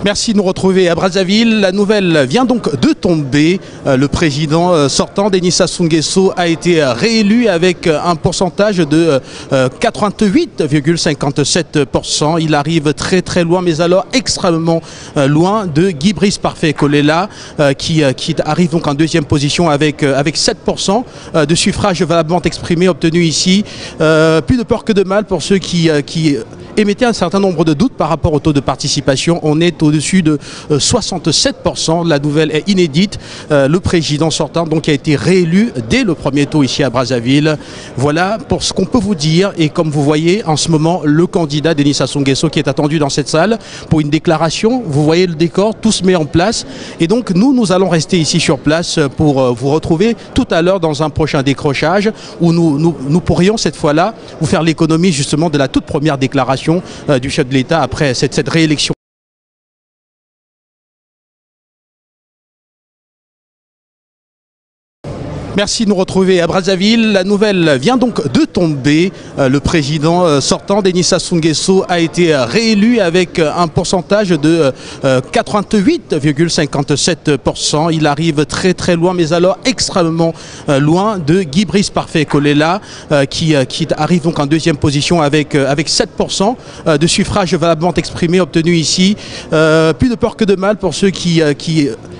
Merci de nous retrouver à Brazzaville. La nouvelle vient donc de tomber. Le président sortant, Denis Sassou Nguesso, a été réélu avec un pourcentage de 88,57%. Il arrive très loin, mais alors extrêmement loin de Guy Brice Parfait Kolela, qui arrive donc en deuxième position avec 7% de suffrages valablement exprimés obtenus ici. Plus de peur que de mal pour ceux qui émettaient un certain nombre de doutes par rapport au taux de participation. On est au-dessus de 67%. La nouvelle est inédite. Le président sortant donc a été réélu dès le premier tour ici à Brazzaville. Voilà pour ce qu'on peut vous dire. Et comme vous voyez en ce moment, le candidat Denis Sassou Nguesso qui est attendu dans cette salle pour une déclaration. Vous voyez le décor, tout se met en place. Et donc nous allons rester ici sur place pour vous retrouver tout à l'heure dans un prochain décrochage où nous pourrions cette fois-là vous faire l'économie justement de la toute première déclaration du chef de l'État après cette réélection. Merci de nous retrouver à Brazzaville. La nouvelle vient donc de tomber. Le président sortant, Denis Sassou Nguesso, a été réélu avec un pourcentage de 88,57%. Il arrive très loin, mais alors extrêmement loin de Guy Brice Parfait Kolela, qui arrive donc en deuxième position avec 7% de suffrages valablement exprimés obtenus ici. Plus de peur que de mal pour ceux qui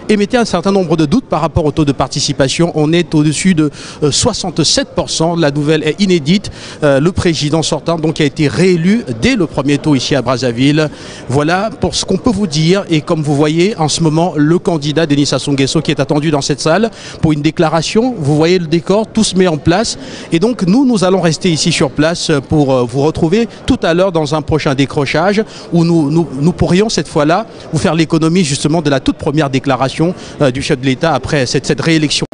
émettaient un certain nombre de doutes par rapport au taux de participation. On est au-dessus de 67%. La nouvelle est inédite. Le président sortant donc a été réélu dès le premier tour ici à Brazzaville. Voilà pour ce qu'on peut vous dire. Et comme vous voyez en ce moment, le candidat Denis Sassou Nguesso qui est attendu dans cette salle pour une déclaration. Vous voyez le décor, tout se met en place. Et donc nous allons rester ici sur place pour vous retrouver tout à l'heure dans un prochain décrochage où nous pourrions cette fois-là vous faire l'économie justement de la toute première déclaration du chef de l'État après cette réélection.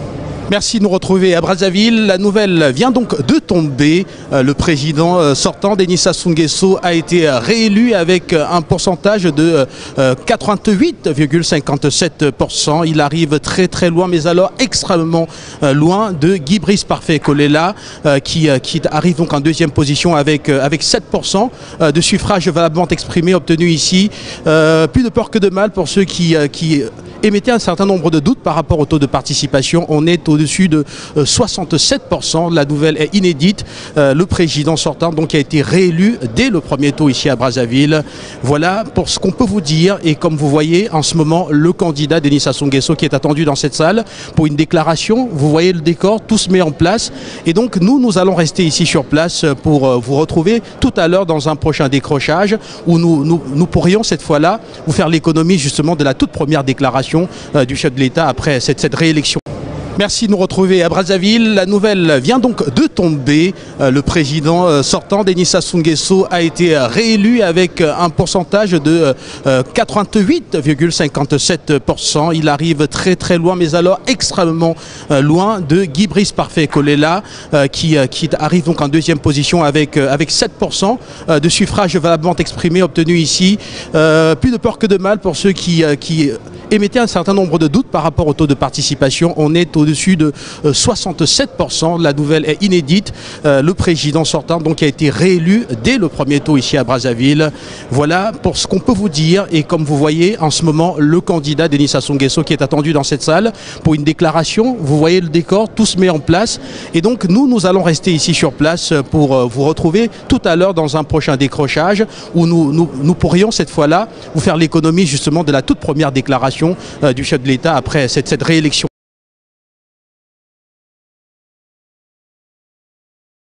Merci de nous retrouver à Brazzaville. La nouvelle vient donc de tomber. Le président sortant, Denis Sassou Nguesso, a été réélu avec un pourcentage de 88,57%. Il arrive très loin, mais alors extrêmement loin de Guy Brice Parfait Kolela, qui arrive donc en deuxième position avec 7% de suffrages valablement exprimés obtenus ici. Plus de peur que de mal pour ceux qui émettaient un certain nombre de doutes par rapport au taux de participation. On est au-dessus de 67%. La nouvelle est inédite. Le président sortant donc a été réélu dès le premier tour ici à Brazzaville. Voilà pour ce qu'on peut vous dire. Et comme vous voyez en ce moment, le candidat Denis Sassou Nguesso qui est attendu dans cette salle pour une déclaration. Vous voyez le décor, tout se met en place. Et donc nous allons rester ici sur place pour vous retrouver tout à l'heure dans un prochain décrochage où nous pourrions cette fois-là vous faire l'économie justement de la toute première déclaration du chef de l'État après cette réélection. Merci de nous retrouver à Brazzaville. La nouvelle vient donc de tomber. Le président sortant, Denis Sassou Nguesso, a été réélu avec un pourcentage de 88,57%. Il arrive très loin, mais alors extrêmement loin de Guy Brice Parfait Kolela, qui arrive donc en deuxième position avec 7% de suffrages valablement exprimés obtenus ici. Plus de peur que de mal pour ceux qui émettaient un certain nombre de doutes par rapport au taux de participation. On est au-dessus de 67%. La nouvelle est inédite. Le président sortant donc a été réélu dès le premier tour ici à Brazzaville. Voilà pour ce qu'on peut vous dire. Et comme vous voyez en ce moment, le candidat Denis Sassou Nguesso qui est attendu dans cette salle pour une déclaration. Vous voyez le décor, tout se met en place. Et donc nous allons rester ici sur place pour vous retrouver tout à l'heure dans un prochain décrochage où nous pourrions cette fois-là vous faire l'économie justement de la toute première déclaration du chef de l'État après cette réélection.